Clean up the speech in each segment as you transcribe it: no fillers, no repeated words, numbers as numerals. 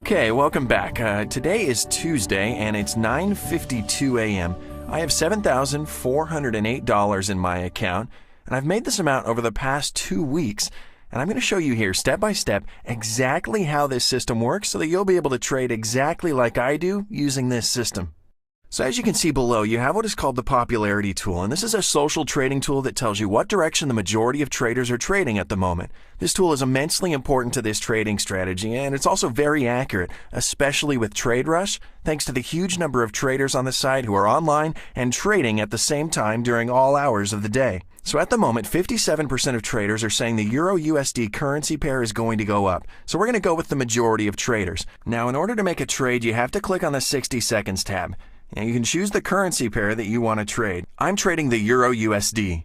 Okay, welcome back. Today is Tuesday and it's 9:52 a.m. I have $7,408 in my account, and I've made this amount over the past 2 weeks. And I'm going to show you here step by step exactly how this system works so that you'll be able to trade exactly like I do using this system. So as you can see below, you have what is called the popularity tool, and this is a social trading tool that tells you what direction the majority of traders are trading at the moment. This tool is immensely important to this trading strategy, and it's also very accurate, especially with Trade Rush, thanks to the huge number of traders on the site who are online and trading at the same time during all hours of the day. So at the moment, 57% of traders are saying the Euro-USD currency pair is going to go up. So we're going to go with the majority of traders. Now, in order to make a trade, you have to click on the 60 seconds tab. Now you can choose the currency pair that you want to trade. I'm trading the Euro-USD.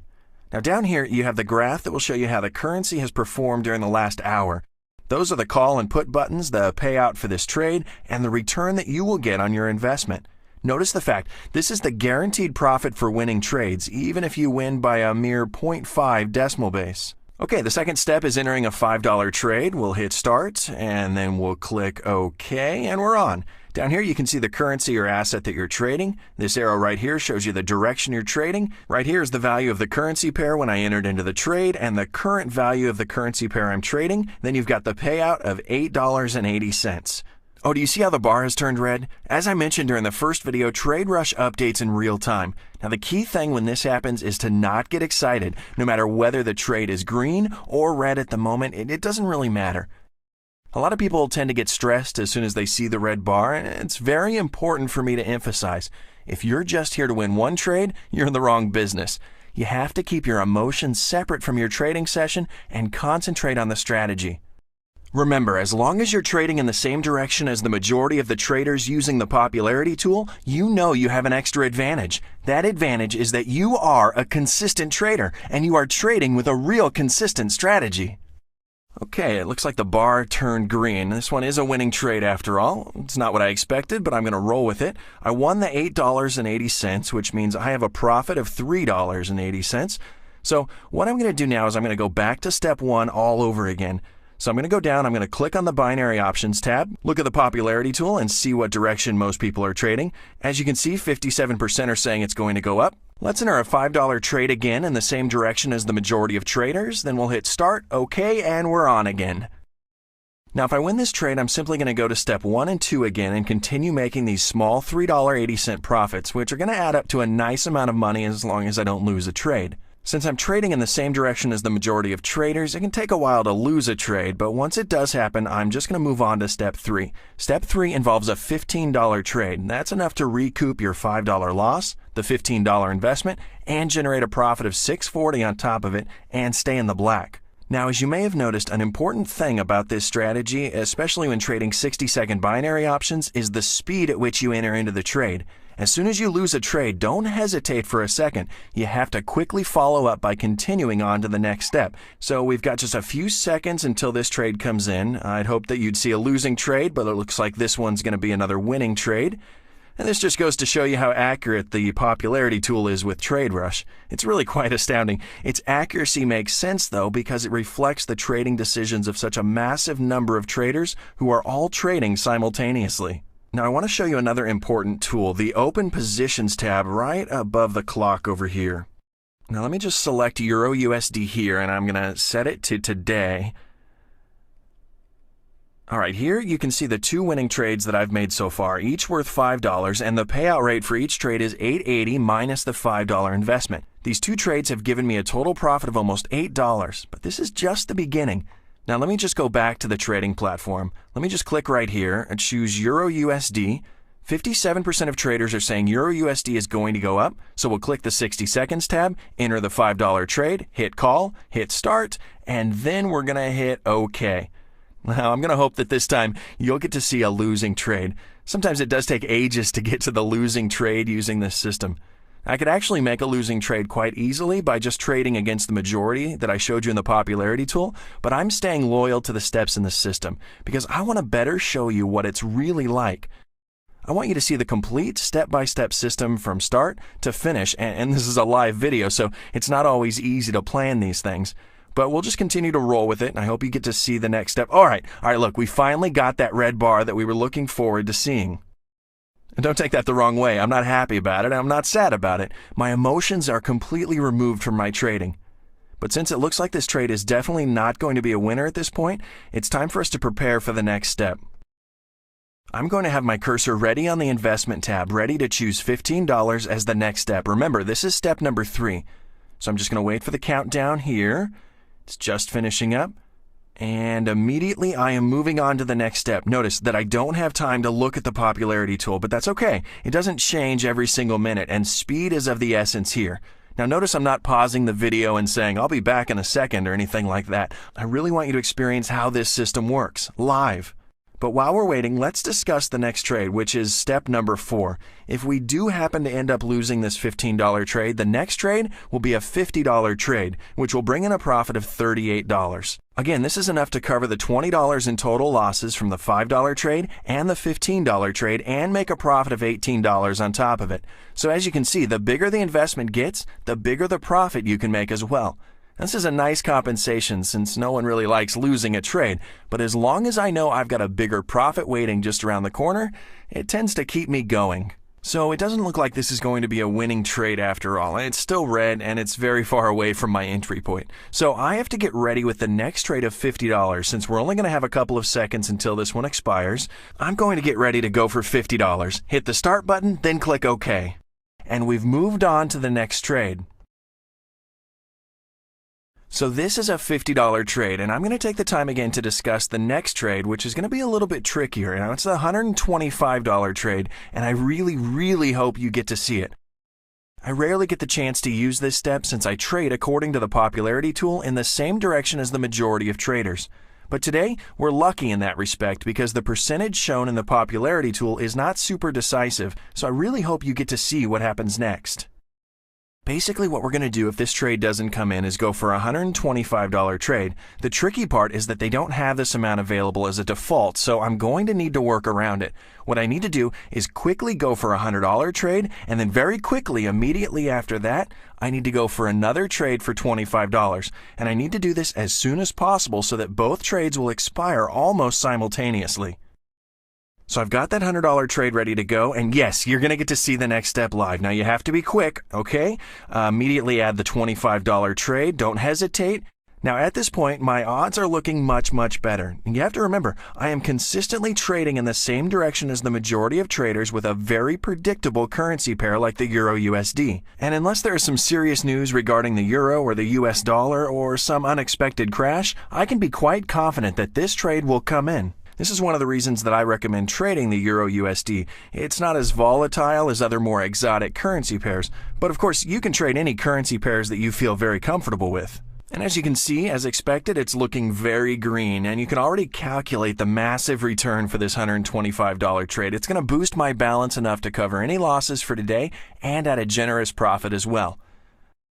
Now down here, you have the graph that will show you how the currency has performed during the last hour. Those are the call and put buttons, the payout for this trade, and the return that you will get on your investment. Notice the fact, this is the guaranteed profit for winning trades, even if you win by a mere 0.5 decimal base. Okay, the second step is entering a $5 trade. We'll hit start, and then we'll click OK, and we're on. Down here, you can see the currency or asset that you're trading. This arrow right here shows you the direction you're trading. Right here is the value of the currency pair when I entered into the trade and the current value of the currency pair I'm trading. Then you've got the payout of $8.80. Oh, do you see how the bar has turned red? As I mentioned during the first video, Trade Rush updates in real time. Now, the key thing when this happens is to not get excited. No matter whether the trade is green or red at the moment, it doesn't really matter. A lot of people tend to get stressed as soon as they see the red bar, and it's very important for me to emphasize. If you're just here to win one trade, you're in the wrong business. You have to keep your emotions separate from your trading session and concentrate on the strategy. Remember, as long as you're trading in the same direction as the majority of the traders using the popularity tool, you know you have an extra advantage. That advantage is that you are a consistent trader, and you are trading with a real consistent strategy. Okay, it looks like the bar turned green. This one is a winning trade after all. It's not what I expected, but I'm going to roll with it. I won the $8.80, which means I have a profit of $3.80. So what I'm going to do now is I'm going to go back to step 1 all over again. So I'm going to go down, I'm going to click on the binary options tab, look at the popularity tool, and see what direction most people are trading. As you can see, 57% are saying it's going to go up. Let's enter a $5 trade again in the same direction as the majority of traders. Then we'll hit start, OK, and we're on again. Now, if I win this trade, I'm simply going to go to step 1 and 2 again and continue making these small $3.80 profits, which are going to add up to a nice amount of money as long as I don't lose a trade. Since I'm trading in the same direction as the majority of traders, it can take a while to lose a trade, but once it does happen, I'm just going to move on to step 3. Step 3 involves a $15 trade. That's enough to recoup your $5 loss, the $15 investment, and generate a profit of $6.40 on top of it and stay in the black. Now, as you may have noticed, an important thing about this strategy, especially when trading 60-second binary options, is the speed at which you enter into the trade. As soon as you lose a trade, don't hesitate for a second. You have to quickly follow up by continuing on to the next step. So we've got just a few seconds until this trade comes in. I'd hope that you'd see a losing trade, but it looks like this one's going to be another winning trade. And this just goes to show you how accurate the popularity tool is with Trade Rush. It's really quite astounding. Its accuracy makes sense, though, because it reflects the trading decisions of such a massive number of traders who are all trading simultaneously. Now, I want to show you another important tool, the Open Positions tab right above the clock over here. Now, let me just select Euro-USD here, and I'm going to set it to today. All right, here you can see the 2 winning trades that I've made so far, each worth $5, and the payout rate for each trade is $8.80 minus the $5 investment. These 2 trades have given me a total profit of almost $8, but this is just the beginning. Now, let me just go back to the trading platform. Let me just click right here and choose Euro-USD. 57% of traders are saying Euro-USD is going to go up, so we'll click the 60 seconds tab, enter the $5 trade, hit call, hit start, and then we're going to hit OK. Now, I'm going to hope that this time you'll get to see a losing trade. Sometimes it does take ages to get to the losing trade using this system. I could actually make a losing trade quite easily by just trading against the majority that I showed you in the popularity tool, but I'm staying loyal to the steps in the system because I want to better show you what it's really like. I want you to see the complete step-by-step system from start to finish, and this is a live video, so it's not always easy to plan these things. But we'll just continue to roll with it, and I hope you get to see the next step. All right, look, we finally got that red bar that we were looking forward to seeing. And don't take that the wrong way. I'm not happy about it. I'm not sad about it. My emotions are completely removed from my trading. But since it looks like this trade is definitely not going to be a winner at this point, it's time for us to prepare for the next step. I'm going to have my cursor ready on the investment tab, ready to choose $15 as the next step. Remember, this is step number 3. So I'm just going to wait for the countdown here. It's just finishing up. And immediately I am moving on to the next step. Notice that I don't have time to look at the popularity tool, but that's okay. It doesn't change every single minute, and speed is of the essence here. Now notice I'm not pausing the video and saying, I'll be back in a second or anything like that. I really want you to experience how this system works, live. But while we're waiting, let's discuss the next trade, which is step number 4. If we do happen to end up losing this $15 trade, the next trade will be a $50 trade, which will bring in a profit of $38. Again, this is enough to cover the $20 in total losses from the $5 trade and the $15 trade and make a profit of $18 on top of it. So as you can see, the bigger the investment gets, the bigger the profit you can make as well. This is a nice compensation since no one really likes losing a trade, but as long as I know I've got a bigger profit waiting just around the corner, it tends to keep me going. So it doesn't look like this is going to be a winning trade after all. It's still red and it's very far away from my entry point. So I have to get ready with the next trade of $50 since we're only going to have a couple of seconds until this one expires. I'm going to get ready to go for $50. Hit the start button, then click OK. And we've moved on to the next trade. So this is a $50 trade, and I'm going to take the time again to discuss the next trade, which is going to be a little bit trickier. Now, it's the $125 trade, and I really hope you get to see it. I rarely get the chance to use this step since I trade according to the popularity tool in the same direction as the majority of traders. But today, we're lucky in that respect because the percentage shown in the popularity tool is not super decisive, so I really hope you get to see what happens next. Basically, what we're going to do if this trade doesn't come in is go for a $125 trade. The tricky part is that they don't have this amount available as a default, so I'm going to need to work around it. What I need to do is quickly go for a $100 trade, and then very quickly, immediately after that, I need to go for another trade for $25. And I need to do this as soon as possible so that both trades will expire almost simultaneously. So I've got that $100 trade ready to go, and yes, you're going to get to see the next step live. Now you have to be quick, okay? Immediately add the $25 trade, don't hesitate. Now at this point, my odds are looking much better. And you have to remember, I am consistently trading in the same direction as the majority of traders with a very predictable currency pair like the Euro-USD. And unless there is some serious news regarding the Euro or the US dollar or some unexpected crash, I can be quite confident that this trade will come in. This is one of the reasons that I recommend trading the Euro-USD. It's not as volatile as other more exotic currency pairs, but of course you can trade any currency pairs that you feel very comfortable with. And as you can see, as expected, it's looking very green, and you can already calculate the massive return for this $125 trade. It's going to boost my balance enough to cover any losses for today and at a generous profit as well.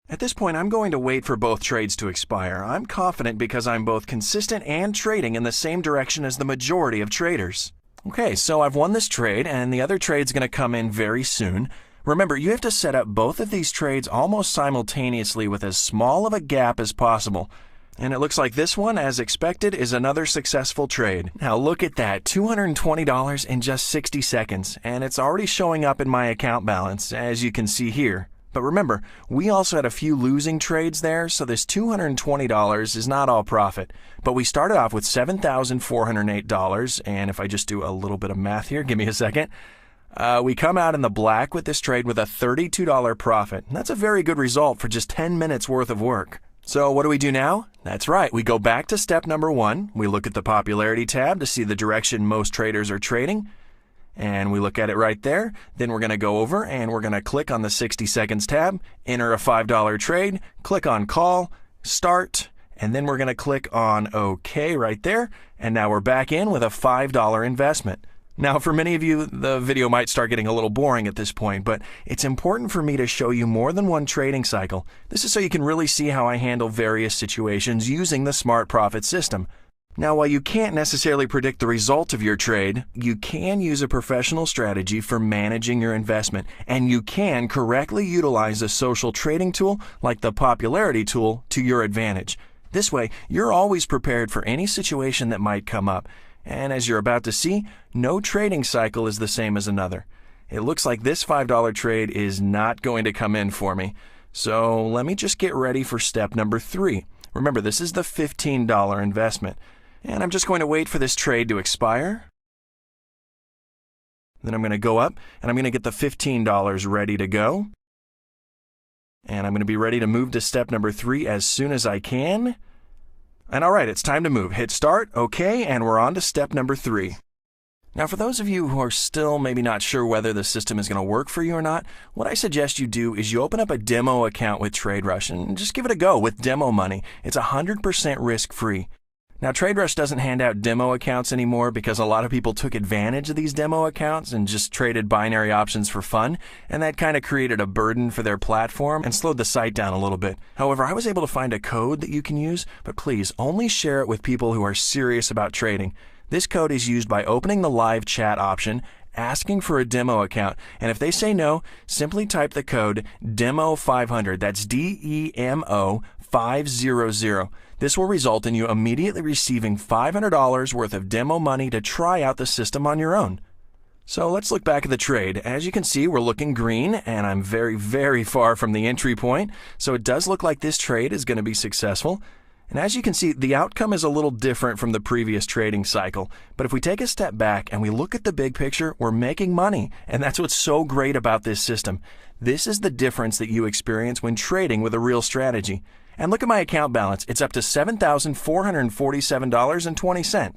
At this point, I'm going to wait for both trades to expire. I'm confident because I'm both consistent and trading in the same direction as the majority of traders. Okay, so I've won this trade, and the other trade's going to come in very soon. Remember, you have to set up both of these trades almost simultaneously with as small of a gap as possible. And it looks like this one, as expected, is another successful trade. Now look at that, $220 in just 60 seconds, and it's already showing up in my account balance, as you can see here. But remember, we also had a few losing trades there, so this $220 is not all profit. But we started off with $7,408, and if I just do a little bit of math here, give me a second. We come out in the black with this trade with a $32 profit. And that's a very good result for just 10 minutes worth of work. So what do we do now? That's right, we go back to step number 1. We look at the popularity tab to see the direction most traders are trading. And we look at it right there. Then we're going to go over and we're going to click on the 60 seconds tab, enter a $5 trade, click on call, start, and then we're going to click on OK right there. And now we're back in with a $5 investment. Now, for many of you, the video might start getting a little boring at this point, but it's important for me to show you more than one trading cycle. This is so you can really see how I handle various situations using the Smart Profit system. Now, while you can't necessarily predict the result of your trade, you can use a professional strategy for managing your investment, and you can correctly utilize a social trading tool like the popularity tool to your advantage. This way, you're always prepared for any situation that might come up. And as you're about to see, no trading cycle is the same as another. It looks like this $5 trade is not going to come in for me. So let me just get ready for step number 3. Remember, this is the $15 investment. And I'm just going to wait for this trade to expire. Then I'm going to go up and I'm going to get the $15 ready to go. And I'm going to be ready to move to step number 3 as soon as I can. And all right, it's time to move. Hit start, okay, and we're on to step number 3. Now, for those of you who are still maybe not sure whether the system is going to work for you or not, what I suggest you do is you open up a demo account with TradeRush and just give it a go with demo money. It's 100% risk-free. Now, TradeRush doesn't hand out demo accounts anymore because a lot of people took advantage of these demo accounts and just traded binary options for fun, and that kind of created a burden for their platform and slowed the site down a little bit. However, I was able to find a code that you can use, but please only share it with people who are serious about trading. This code is used by opening the live chat option, asking for a demo account, and if they say no, simply type the code DEMO500. That's DEMO 500. This will result in you immediately receiving $500 worth of demo money to try out the system on your own. So let's look back at the trade. As you can see, we're looking green, and I'm very, very far from the entry point, so it does look like this trade is going to be successful. And as you can see, the outcome is a little different from the previous trading cycle. But if we take a step back and we look at the big picture, we're making money. And that's what's so great about this system. This is the difference that you experience when trading with a real strategy. And look at my account balance. It's up to $7,447.20.